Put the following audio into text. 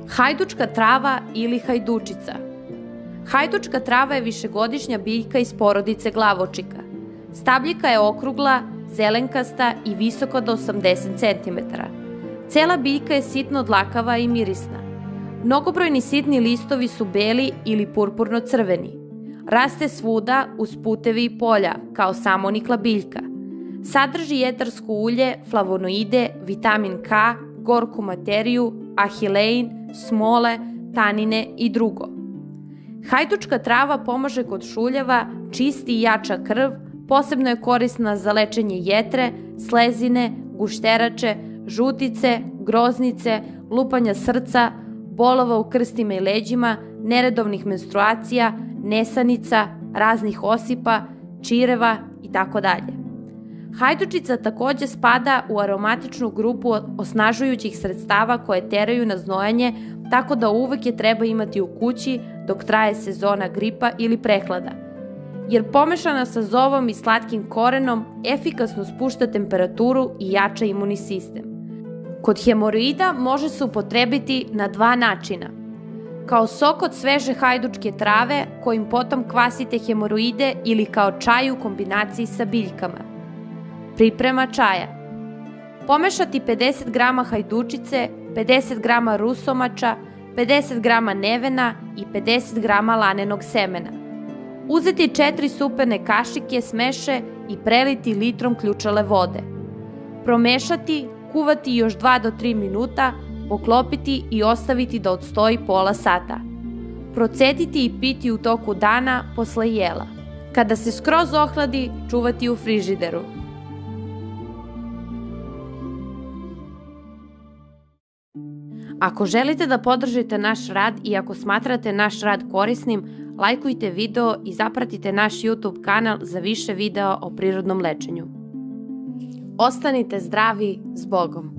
Hajdučka trava ili hajdučica. Hajdučka trava je višegodišnja biljka iz porodice glavočika. Stabljika je okrugla, zelenkasta i visoka do 80 cm. Cela biljka je sitno dlakava i mirisna. Mnogobrojni sitni listovi su beli ili purpurno-crveni. Raste svuda uz putevi i polja, kao samonikla biljka. Sadrži jetarsko ulje, flavonoide, vitamin K, gorku materiju, ahilein, smole, tanine i drugo. Hajdučka trava pomaže kod šuljeva, čisti i jača krv, posebno je korisna za lečenje jetre, slezine, gušterače, žutice, groznice, lupanja srca, bolova u krstima i leđima, neredovnih menstruacija, nesanica, raznih osipa, čireva itd. Hajdučica takođe spada u aromatičnu grupu osnažujućih sredstava koje teraju na znojanje, tako da uvek je treba imati u kući dok traje sezona gripa ili prehlada, jer pomešana sa zovom i slatkim korenom efikasno spušta temperaturu i jača imunni sistem. Kod hemoroida može se upotrebiti na dva načina. Kao sok od sveže hajdučke trave kojim potom kvasite hemoroide ili kao čaj u kombinaciji sa biljkama. Priprema čaja. Pomešati 50 g hajdučice, 50 g rusomača, 50 g nevena i 50 g lanenog semena. Uzeti 4 supene kašike smeše i preliti litrom ključale vode. Promešati, kuvati još 2 do 3 minuta, poklopiti i ostaviti da odstoji pola sata. Procediti i piti u toku dana posle jela. Kada se skroz ohladi, čuvati u frižideru. Ako želite da podržite naš rad i ako smatrate naš rad korisnim, lajkujte video i zapratite naš YouTube kanal za više videa o prirodnom lečenju. Ostanite zdravi, s Bogom!